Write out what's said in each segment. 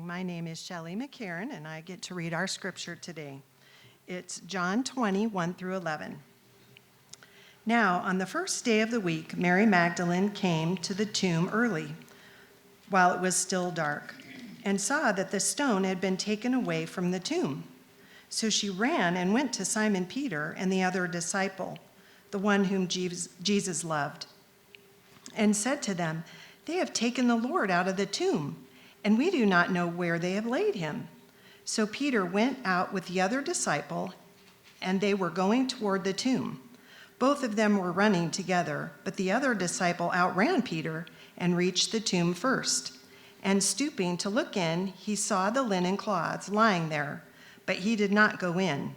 My name is Shelley McCarran, and I get to read our scripture today. It's John 20, 1 through 11. Now, on the first day of the week, Mary Magdalene came to the tomb early, while it was still dark, and saw that the stone had been taken away from the tomb. So she ran and went to Simon Peter and the other disciple, the one whom Jesus loved, and said to them, "They have taken the Lord out of the tomb, and we do not know where they have laid him." So Peter went out with the other disciple, and they were going toward the tomb. Both of them were running together, but the other disciple outran Peter and reached the tomb first. And stooping to look in, he saw the linen cloths lying there, but he did not go in.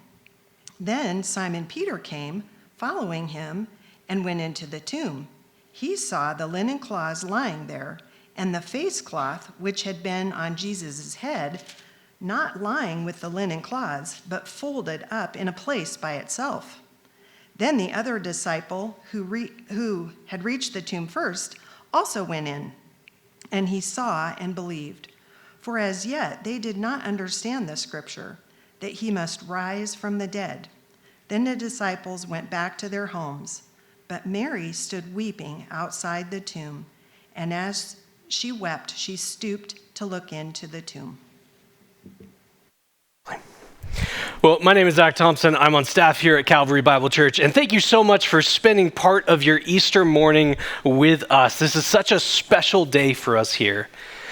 Then Simon Peter came, following him, and went into the tomb. He saw the linen cloths lying there, and the face cloth which had been on Jesus' head, not lying with the linen cloths, but folded up in a place by itself. Then the other disciple, who had reached the tomb first, also went in, and he saw and believed. For as yet they did not understand the scripture, that he must rise from the dead. Then the disciples went back to their homes, but Mary stood weeping outside the tomb, and as she wept, she stooped to look into the tomb. Well, my name is Zack Thompson. I'm on staff here at Calvary Bible Church, and thank you so much for spending part of your Easter morning with us. This is such a special day for us here.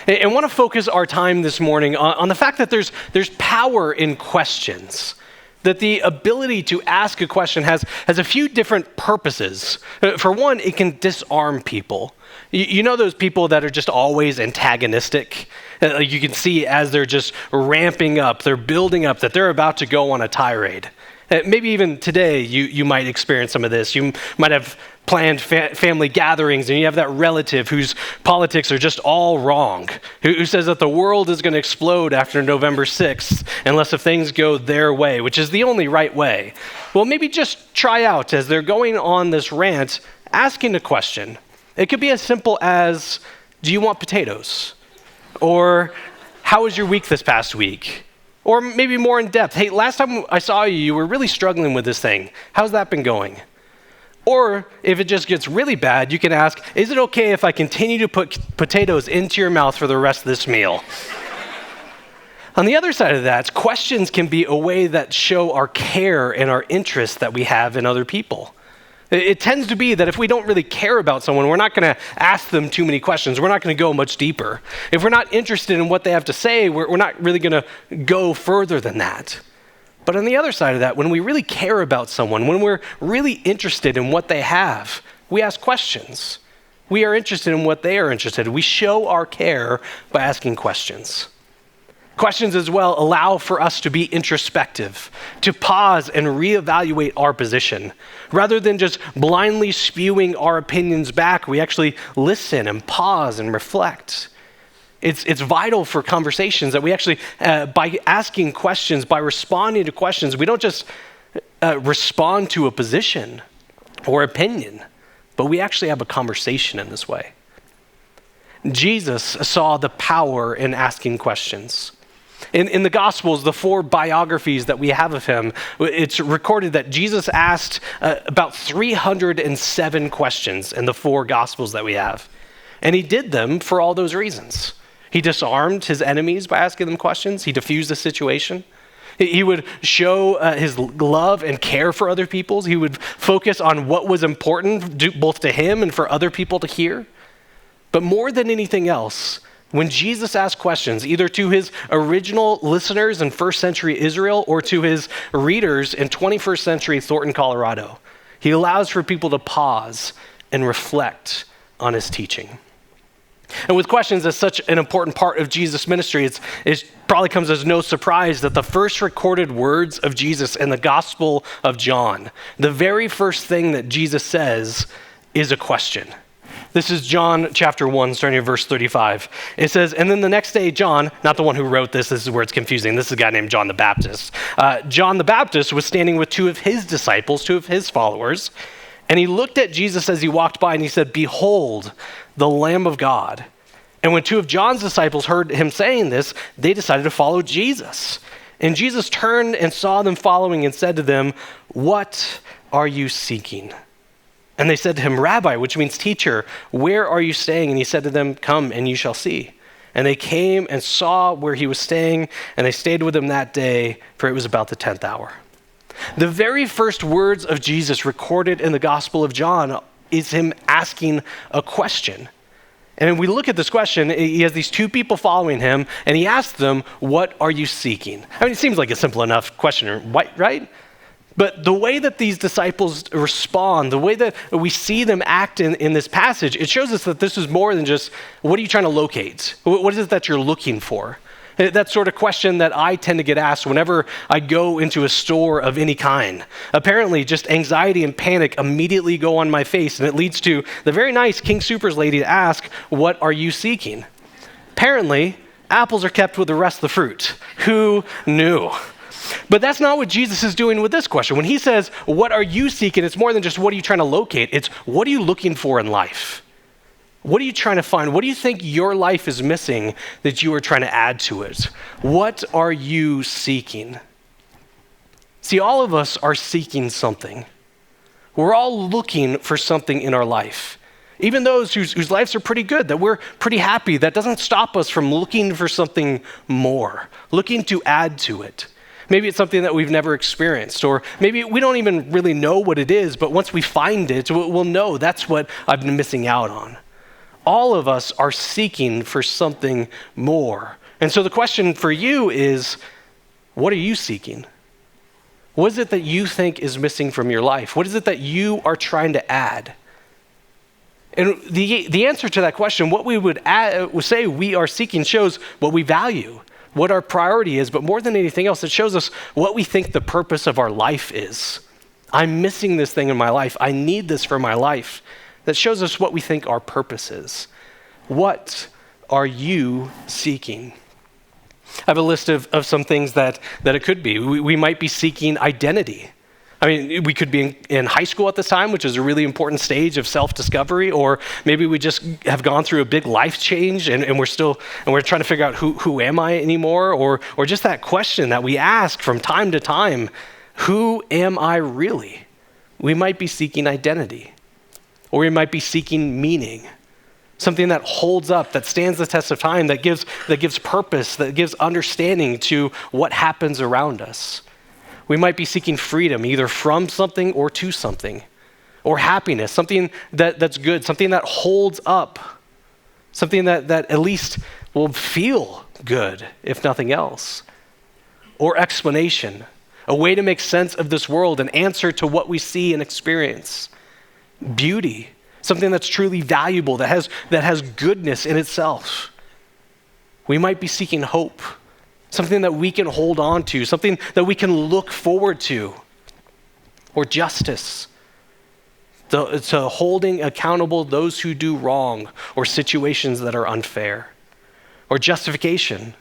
I want to focus our time this morning on the fact that there's power in questions, that the ability to ask a question has a few different purposes. For one, it can disarm people. You know those people that are just always antagonistic? You can see as they're just ramping up, they're building up, that they're about to go on a tirade. Maybe even today you might experience some of this. You might have planned family gatherings and you have that relative whose politics are just all wrong, who says that the world is going to explode after November 6th unless if things go their way, which is the only right way. Well, maybe just try out as they're going on this rant, asking a question. It could be as simple as, do you want potatoes? Or how was your week this past week? Or maybe more in depth, hey, last time I saw you, you were really struggling with this thing. How's that been going? Or if it just gets really bad, you can ask, is it okay if I continue to put potatoes into your mouth for the rest of this meal? On the other side of that, questions can be a way that show our care and our interest that we have in other people. It tends to be that if we don't really care about someone, we're not going to ask them too many questions. We're not going to go much deeper. If we're not interested in what they have to say, we're not really going to go further than that. But on the other side of that, when we really care about someone, when we're really interested in what they have, we ask questions. We are interested in what they are interested in. We show our care by asking questions. Questions as well allow for us to be introspective, to pause and reevaluate our position. Rather than just blindly spewing our opinions back, we actually listen and pause and reflect. It's vital for conversations that we actually, by asking questions, by responding to questions, we don't just respond to a position or opinion, but we actually have a conversation in this way. Jesus saw the power in asking questions. In the Gospels, the 4 biographies that we have of him, it's recorded that Jesus asked about 307 questions in the 4 Gospels that we have. And he did them for all those reasons. He disarmed his enemies by asking them questions. He diffused the situation. He would show his love and care for other people. He would focus on what was important both to him and for other people to hear. But more than anything else, when Jesus asked questions, either to his original listeners in first century Israel or to his readers in 21st century Thornton, Colorado, he allows for people to pause and reflect on his teaching. And with questions as such an important part of Jesus' ministry, it probably comes as no surprise that the first recorded words of Jesus in the Gospel of John, the very first thing that Jesus says is a question. This is John chapter 1, starting at verse 35. It says, and then the next day, John, not the one who wrote this is where it's confusing. This is a guy named John the Baptist. John the Baptist was standing with 2 of his disciples, 2 of his followers, and he looked at Jesus as he walked by and he said, "Behold, the Lamb of God." And when two of John's disciples heard him saying this, they decided to follow Jesus. And Jesus turned and saw them following and said to them, "What are you seeking?" And they said to him, "Rabbi," which means teacher, "where are you staying?" And he said to them, "Come and you shall see." And they came and saw where he was staying, and they stayed with him that day, for it was about the 10th hour. The very first words of Jesus recorded in the Gospel of John is him asking a question. And we look at this question, he has these two people following him, and he asks them, "What are you seeking?" I mean, it seems like a simple enough question, right? But the way that these disciples respond, the way that we see them act in this passage, it shows us that this is more than just, what are you trying to locate? What is it that you're looking for? That sort of question that I tend to get asked whenever I go into a store of any kind. Apparently, just anxiety and panic immediately go on my face, and it leads to the very nice King Soopers lady to ask, "What are you seeking?" Apparently, apples are kept with the rest of the fruit. Who knew? But that's not what Jesus is doing with this question. When he says, "What are you seeking?" it's more than just what are you trying to locate. It's what are you looking for in life? What are you trying to find? What do you think your life is missing that you are trying to add to it? What are you seeking? See, all of us are seeking something. We're all looking for something in our life. Even those whose lives are pretty good, that we're pretty happy, that doesn't stop us from looking for something more, looking to add to it. Maybe it's something that we've never experienced, or maybe we don't even really know what it is, but once we find it, we'll know that's what I've been missing out on. All of us are seeking for something more. And so the question for you is, what are you seeking? What is it that you think is missing from your life? What is it that you are trying to add? And the answer to that question, what we would say we are seeking, shows what we value, what our priority is, but more than anything else, it shows us what we think the purpose of our life is. I'm missing this thing in my life. I need this for my life. That shows us what we think our purpose is. What are you seeking? I have a list of some things that it could be. We might be seeking identity. I mean, we could be in high school at this time, which is a really important stage of self-discovery, or maybe we just have gone through a big life change and we're trying to figure out who am I anymore, or just that question that we ask from time to time, who am I really? We might be seeking identity, or we might be seeking meaning, something that holds up, that stands the test of time, that gives purpose, that gives understanding to what happens around us. We might be seeking freedom, either from something or to something, or happiness, something that's good, something that holds up, something that at least will feel good, if nothing else. Or explanation, a way to make sense of this world, an answer to what we see and experience. Beauty, something that's truly valuable, that has goodness in itself. We might be seeking hope, something that we can hold on to, something that we can look forward to. Or justice, to holding accountable those who do wrong or situations that are unfair. Or justification,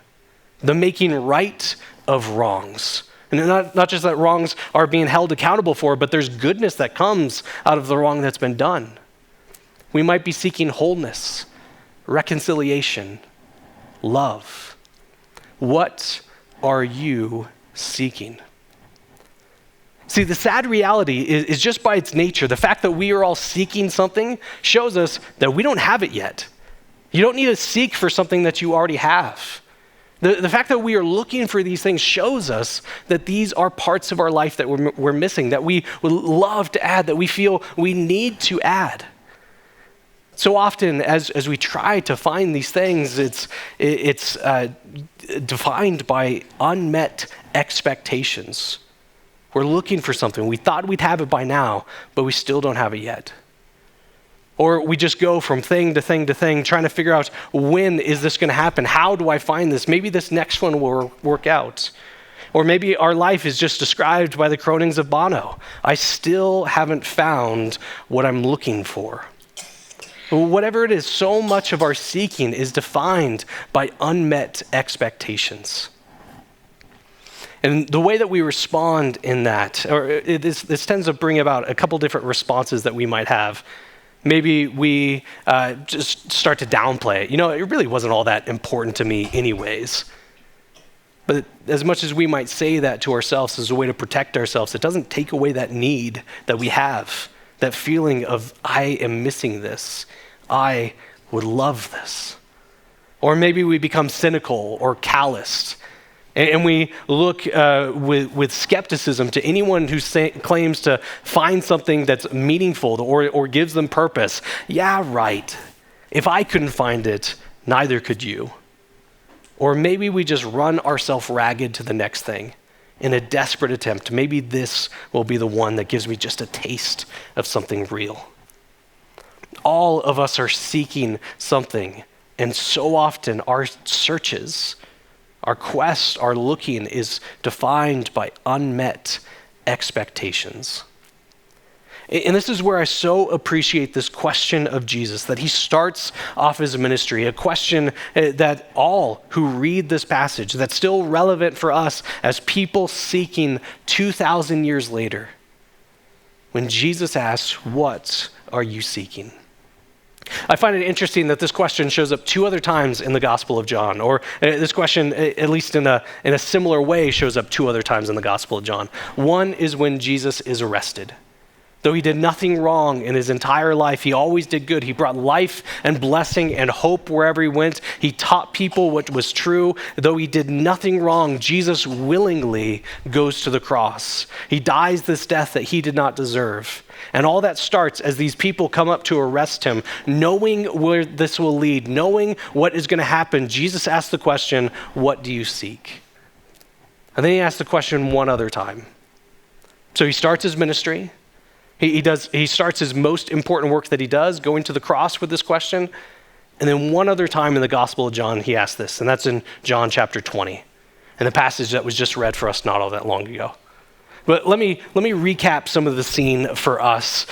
the making right of wrongs. And not just that wrongs are being held accountable for, but there's goodness that comes out of the wrong that's been done. We might be seeking wholeness, reconciliation, love. What are you seeking? See, the sad reality is just by its nature, the fact that we are all seeking something shows us that we don't have it yet. You don't need to seek for something that you already have. The fact that we are looking for these things shows us that these are parts of our life that we're missing, that we would love to add, that we feel we need to add. So often, as we try to find these things, it's defined by unmet expectations. We're looking for something. We thought we'd have it by now, but we still don't have it yet. Or we just go from thing to thing to thing, trying to figure out, when is this going to happen? How do I find this? Maybe this next one will work out. Or maybe our life is just described by the croonings of Bono. I still haven't found what I'm looking for. Whatever it is, so much of our seeking is defined by unmet expectations. And the way that we respond in that, or this tends to bring about a couple different responses that we might have. Maybe we just start to downplay it. It really wasn't all that important to me anyways. But as much as we might say that to ourselves as a way to protect ourselves, it doesn't take away that need that we have, that feeling of, I am missing this. I would love this. Or maybe we become cynical or calloused, and we look with skepticism to anyone who claims to find something that's meaningful or gives them purpose. Yeah, right. If I couldn't find it, neither could you. Or maybe we just run ourselves ragged to the next thing in a desperate attempt. Maybe this will be the one that gives me just a taste of something real. All of us are seeking something, and so often our searches, our quest, our looking is defined by unmet expectations. And this is where I so appreciate this question of Jesus, that he starts off his ministry, a question that all who read this passage, that's still relevant for us as people seeking 2,000 years later. When Jesus asks, "What are you seeking?" I find it interesting that this question shows up 2 other times in the Gospel of John, or this question, at least in a similar way, shows up 2 other times in the Gospel of John. One is when Jesus is arrested. Though he did nothing wrong in his entire life, he always did good. He brought life and blessing and hope wherever he went. He taught people what was true. Though he did nothing wrong, Jesus willingly goes to the cross. He dies this death that he did not deserve. And all that starts as these people come up to arrest him, knowing where this will lead, knowing what is going to happen. Jesus asks the question, "What do you seek?" And then he asks the question one other time. So he starts his ministry. He starts his most important work that he does, going to the cross with this question. And then one other time in the Gospel of John, he asks this, and that's in John chapter 20, and the passage that was just read for us not all that long ago. But let me recap some of the scene for us,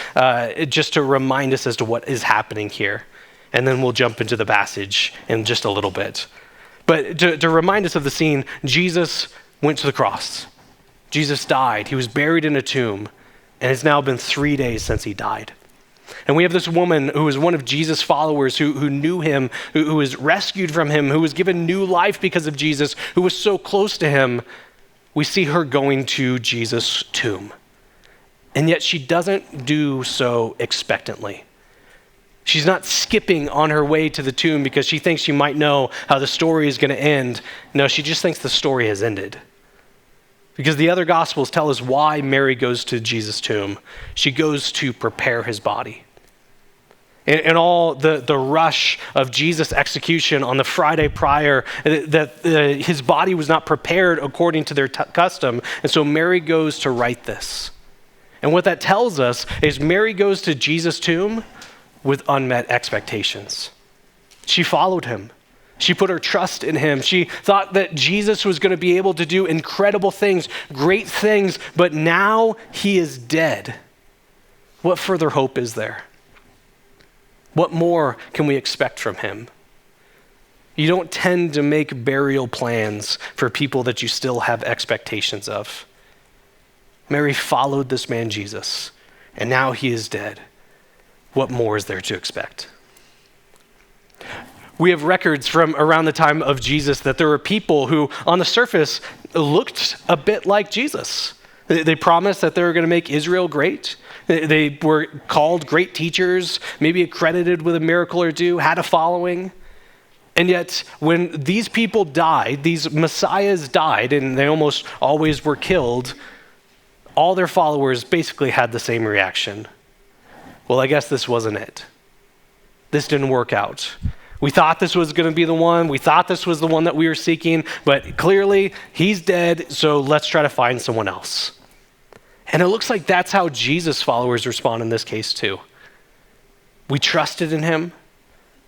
just to remind us as to what is happening here. And then we'll jump into the passage in just a little bit. But to remind us of the scene, Jesus went to the cross. Jesus died. He was buried in a tomb. And it's now been 3 days since he died. And we have this woman who was one of Jesus' followers, who knew him, who was rescued from him, who was given new life because of Jesus, who was so close to him. We see her going to Jesus' tomb. And yet she doesn't do so expectantly. She's not skipping on her way to the tomb because she thinks she might know how the story is going to end. No, she just thinks the story has ended. Because the other Gospels tell us why Mary goes to Jesus' tomb. She goes to prepare his body. And all the rush of Jesus' execution on the Friday prior, that his body was not prepared according to their custom. And so Mary goes to write this. And what that tells us is Mary goes to Jesus' tomb with unmet expectations. She followed him. She put her trust in him. She thought that Jesus was going to be able to do incredible things, great things, but now he is dead. What further hope is there? What more can we expect from him? You don't tend to make burial plans for people that you still have expectations of. Mary followed this man Jesus, and now he is dead. What more is there to expect? We have records from around the time of Jesus that there were people who, on the surface, looked a bit like Jesus. They promised that they were going to make Israel great. They were called great teachers, maybe accredited with a miracle or two, had a following. And yet, when these people died, these messiahs died, and they almost always were killed, all their followers basically had the same reaction. Well, I guess this wasn't it. This didn't work out. We thought this was going to be the one. We thought this was the one that we were seeking, but clearly he's dead, so let's try to find someone else. And it looks like that's how Jesus' followers respond in this case too. We trusted in him.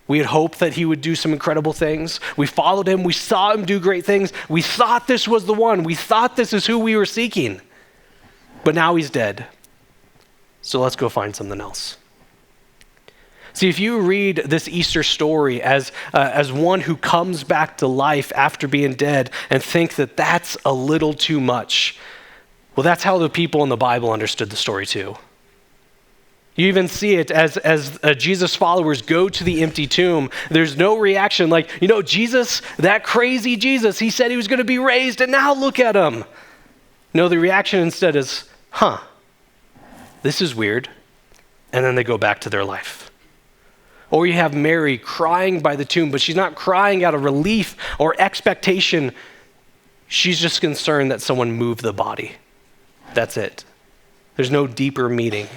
We had hoped that he would do some incredible things. We followed him. We saw him do great things. We thought this was the one. We thought this is who we were seeking. But now he's dead. So let's go find something else. See, if you read this Easter story as one who comes back to life after being dead and think that that's a little too much, well, that's how the people in the Bible understood the story too. You even see it as Jesus followers go to the empty tomb. There's no reaction like, Jesus, that crazy Jesus, he said he was going to be raised and now look at him. No, the reaction instead is, this is weird. And then they go back to their life. Or you have Mary crying by the tomb, but she's not crying out of relief or expectation. She's just concerned that someone moved the body. That's it. There's no deeper meaning.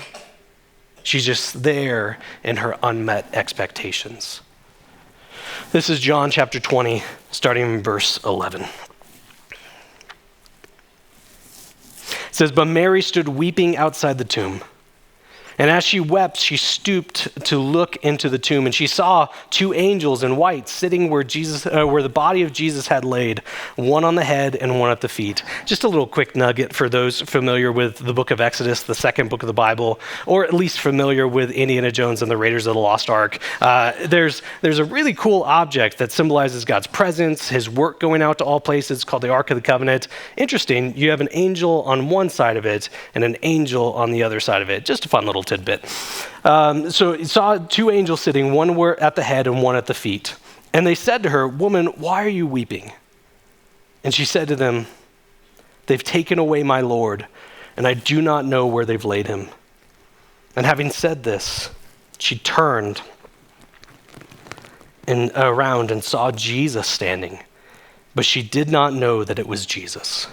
She's just there in her unmet expectations. This is John chapter 20, starting in verse 11. It says, "But Mary stood weeping outside the tomb. And as she wept, she stooped to look into the tomb, and she saw two angels in white sitting where the body of Jesus had laid, one on the head and one at the feet." Just a little quick nugget for those familiar with the book of Exodus, the second book of the Bible, or at least familiar with Indiana Jones and the Raiders of the Lost Ark. There's a really cool object that symbolizes God's presence, his work going out to all places, called the Ark of the Covenant. Interesting, you have an angel on one side of it and an angel on the other side of it. Just a fun little tidbit. So he saw two angels sitting, one were at the head and one at the feet. And they said to her, "Woman, why are you weeping?" And she said to them, "They've taken away my Lord, and I do not know where they've laid him." And having said this, she turned around and saw Jesus standing, but she did not know that it was Jesus.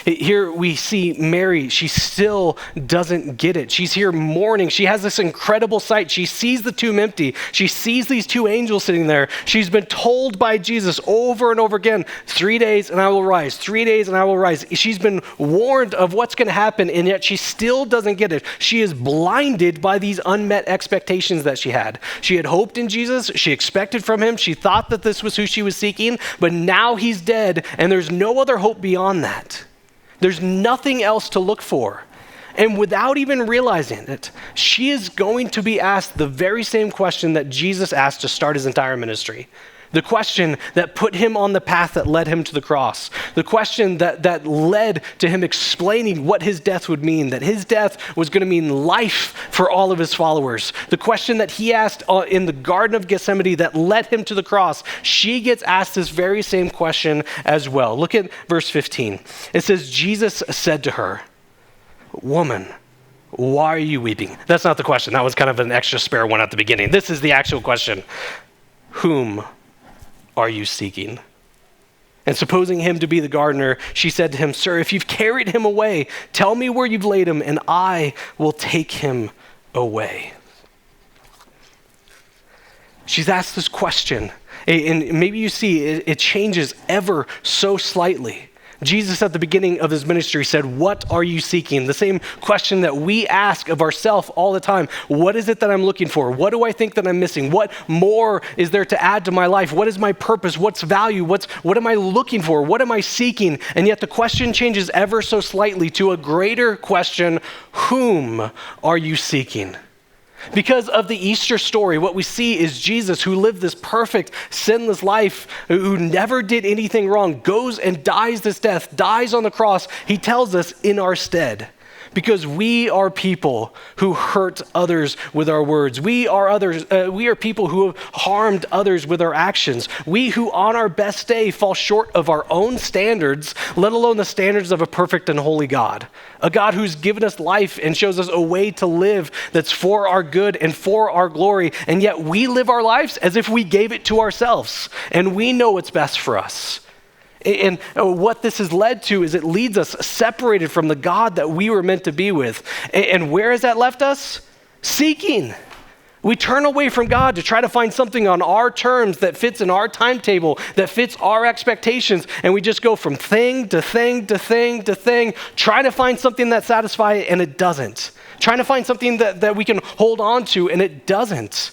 Here we see Mary, she still doesn't get it. She's here mourning. She has this incredible sight. She sees the tomb empty. She sees these two angels sitting there. She's been told by Jesus over and over again, 3 days and I will rise, 3 days and I will rise. She's been warned of what's going to happen, and yet she still doesn't get it. She is blinded by these unmet expectations that she had. She had hoped in Jesus. She expected from him. She thought that this was who she was seeking, but now he's dead and there's no other hope beyond that. There's nothing else to look for. And without even realizing it, she is going to be asked the very same question that Jesus asked to start his entire ministry. The question that put him on the path that led him to the cross. The question that led to him explaining what his death would mean, that his death was going to mean life for all of his followers. The question that he asked in the Garden of Gethsemane that led him to the cross. She gets asked this very same question as well. Look at verse 15. It says, Jesus said to her, "Woman, why are you weeping?" That's not the question. That was kind of an extra spare one at the beginning. This is the actual question. "Whom are you seeking?" And supposing him to be the gardener, she said to him, "Sir, if you've carried him away, tell me where you've laid him, and I will take him away." She's asked this question, and maybe you see it changes ever so slightly. Jesus at the beginning of his ministry said, "What are you seeking?" The same question that we ask of ourselves all the time. What is it that I'm looking for? What do I think that I'm missing? What more is there to add to my life? What is my purpose? What's value? What am I looking for? What am I seeking? And yet the question changes ever so slightly to a greater question: whom are you seeking? Because of the Easter story, what we see is Jesus, who lived this perfect, sinless life, who never did anything wrong, goes and dies this death, dies on the cross, he tells us, in our stead. Because we are people who hurt others with our words. We are people who have harmed others with our actions. We who on our best day fall short of our own standards, let alone the standards of a perfect and holy God. A God who's given us life and shows us a way to live that's for our good and for our glory. And yet we live our lives as if we gave it to ourselves and we know what's best for us. And what this has led to is it leads us separated from the God that we were meant to be with. And where has that left us? Seeking. We turn away from God to try to find something on our terms that fits in our timetable, that fits our expectations. And we just go from thing to thing to thing to thing, trying to find something that satisfies, and it doesn't. Trying to find something that we can hold on to, and it doesn't.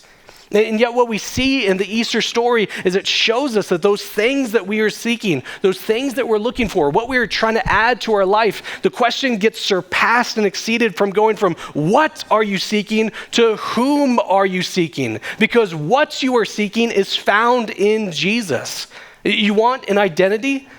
And yet what we see in the Easter story is it shows us that those things that we are seeking, those things that we're looking for, what we are trying to add to our life, the question gets surpassed and exceeded from going from what are you seeking to whom are you seeking? Because what you are seeking is found in Jesus. You want an identity?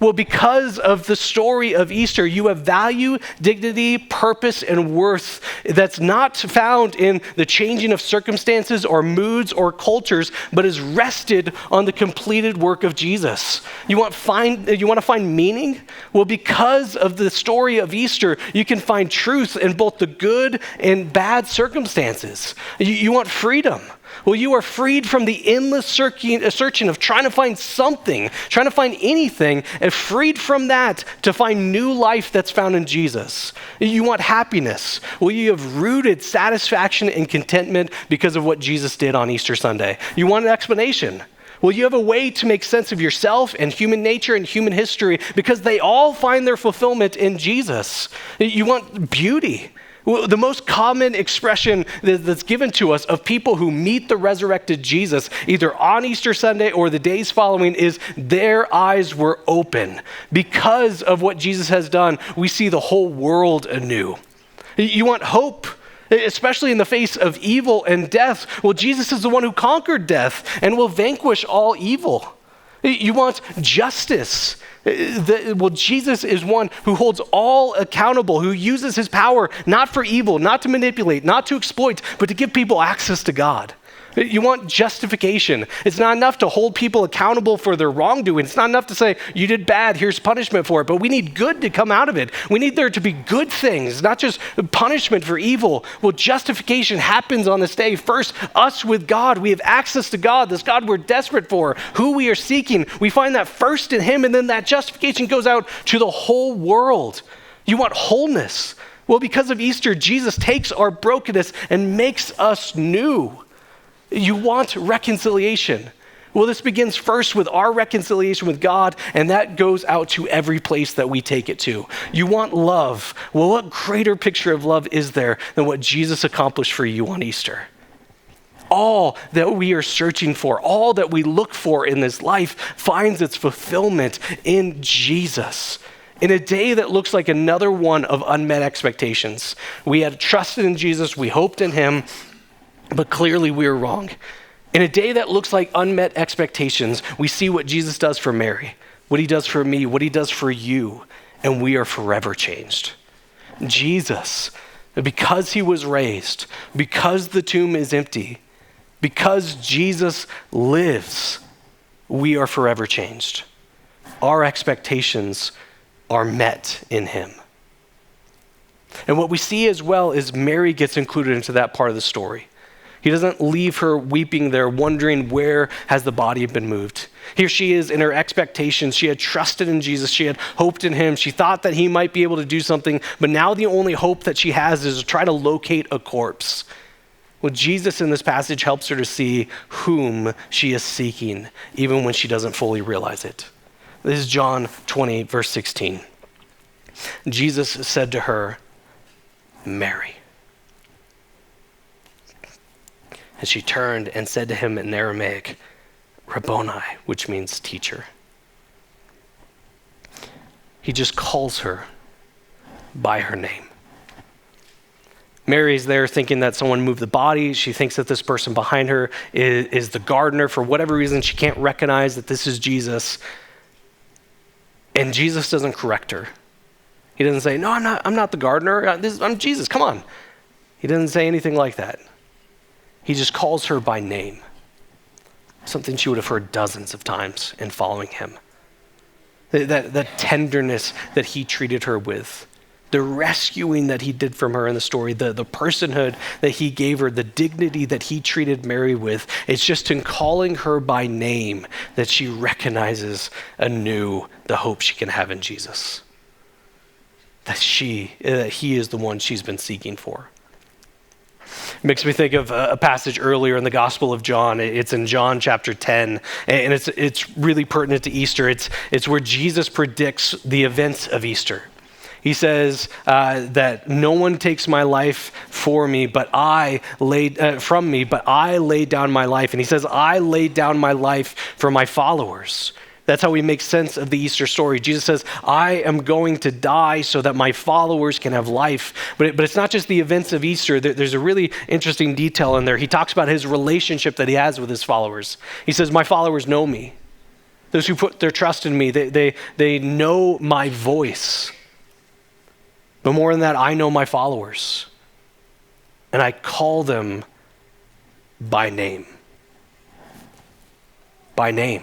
Well, because of the story of Easter, you have value, dignity, purpose, and worth that's not found in the changing of circumstances or moods or cultures, but is rested on the completed work of Jesus. You want to find meaning? Well, because of the story of Easter, you can find truth in both the good and bad circumstances. You want freedom? Well, you are freed from the endless searching of trying to find something, trying to find anything, and freed from that to find new life that's found in Jesus. You want happiness. Well, you have rooted satisfaction and contentment because of what Jesus did on Easter Sunday. You want an explanation. Well, you have a way to make sense of yourself and human nature and human history because they all find their fulfillment in Jesus. You want beauty. Well, the most common expression that's given to us of people who meet the resurrected Jesus, either on Easter Sunday or the days following, is their eyes were open. Because of what Jesus has done, we see the whole world anew. You want hope, especially in the face of evil and death. Well, Jesus is the one who conquered death and will vanquish all evil. You want justice. Well, Jesus is one who holds all accountable, who uses his power not for evil, not to manipulate, not to exploit, but to give people access to God. You want justification. It's not enough to hold people accountable for their wrongdoing. It's not enough to say, you did bad, here's punishment for it. But we need good to come out of it. We need there to be good things, not just punishment for evil. Well, justification happens on this day. First, us with God. We have access to God, this God we're desperate for, who we are seeking. We find that first in him, and then that justification goes out to the whole world. You want wholeness. Well, because of Easter, Jesus takes our brokenness and makes us new. You want reconciliation. Well, this begins first with our reconciliation with God, and that goes out to every place that we take it to. You want love. Well, what greater picture of love is there than what Jesus accomplished for you on Easter? All that we are searching for, all that we look for in this life finds its fulfillment in Jesus. In a day that looks like another one of unmet expectations, we had trusted in Jesus, we hoped in him, but clearly we were wrong. In a day that looks like unmet expectations, we see what Jesus does for Mary, what he does for me, what he does for you, and we are forever changed. Jesus, because he was raised, because the tomb is empty, because Jesus lives, we are forever changed. Our expectations are met in him. And what we see as well is Mary gets included into that part of the story. He doesn't leave her weeping there, wondering where has the body been moved. Here she is in her expectations. She had trusted in Jesus. She had hoped in him. She thought that he might be able to do something, but now the only hope that she has is to try to locate a corpse. Well, Jesus in this passage helps her to see whom she is seeking, even when she doesn't fully realize it. This is John 20, verse 16. Jesus said to her, Mary. And she turned and said to him in Aramaic, Rabboni, which means teacher. He just calls her by her name. Mary's there thinking that someone moved the body. She thinks that this person behind her is the gardener. For whatever reason, she can't recognize that this is Jesus. And Jesus doesn't correct her. He doesn't say, no, I'm not the gardener. I'm Jesus, come on. He doesn't say anything like that. He just calls her by name, something she would have heard dozens of times in following him. That tenderness that he treated her with, the rescuing that he did from her in the story, the personhood that he gave her, the dignity that he treated Mary with. It's just in calling her by name that she recognizes anew the hope she can have in Jesus. That he is the one she's been seeking for. It makes me think of a passage earlier in the Gospel of John. It's in John chapter 10, and it's really pertinent to Easter. It's where Jesus predicts the events of Easter. He says that no one takes my life from me, but I laid down my life. And he says, I laid down my life for my followers. That's how we make sense of the Easter story. Jesus says, I am going to die so that my followers can have life. But it's not just the events of Easter. There's a really interesting detail in there. He talks about his relationship that he has with his followers. He says, my followers know me. Those who put their trust in me, they know my voice. But more than that, I know my followers. And I call them by name. By name.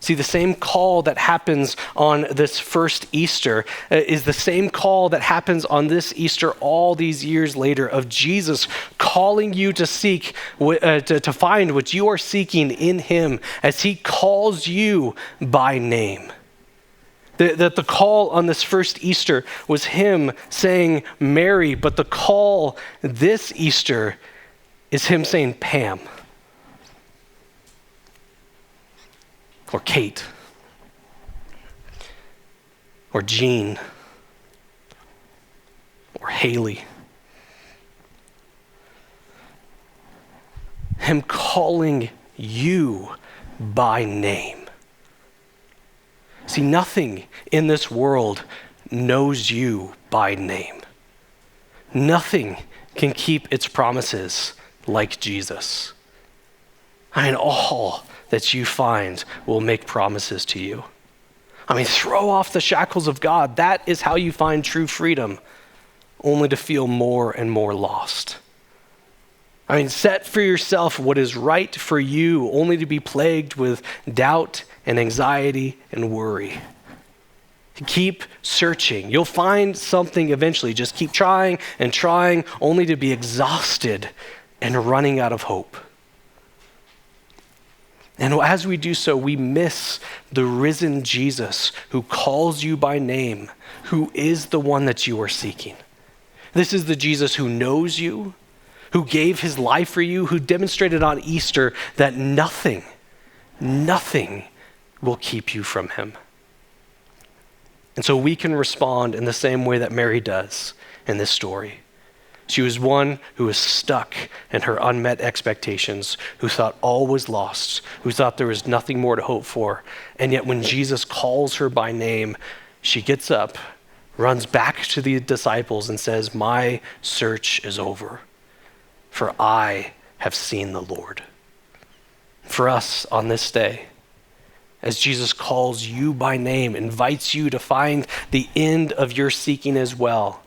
See, the same call that happens on this first Easter is the same call that happens on this Easter all these years later, of Jesus calling you to seek, to find what you are seeking in him as he calls you by name. That the call on this first Easter was him saying Mary, but the call this Easter is him saying Pam. Or Kate, or Jean, or Haley. Him calling you by name. See, nothing in this world knows you by name. Nothing can keep its promises like Jesus. I mean, all that you find will make promises to you. I mean, throw off the shackles of God. That is how you find true freedom, only to feel more and more lost. I mean, set for yourself what is right for you, only to be plagued with doubt and anxiety and worry. Keep searching. You'll find something eventually. Just keep trying and trying, only to be exhausted and running out of hope. And as we do so, we miss the risen Jesus who calls you by name, who is the one that you are seeking. This is the Jesus who knows you, who gave his life for you, who demonstrated on Easter that nothing will keep you from him. And so we can respond in the same way that Mary does in this story. She was one who was stuck in her unmet expectations, who thought all was lost, who thought there was nothing more to hope for. And yet when Jesus calls her by name, she gets up, runs back to the disciples and says, "My search is over, for I have seen the Lord." For us on this day, as Jesus calls you by name, invites you to find the end of your seeking as well,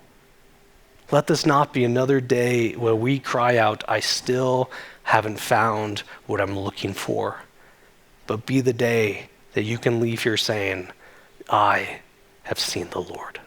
let this not be another day where we cry out, "I still haven't found what I'm looking for," but be the day that you can leave here saying, "I have seen the Lord."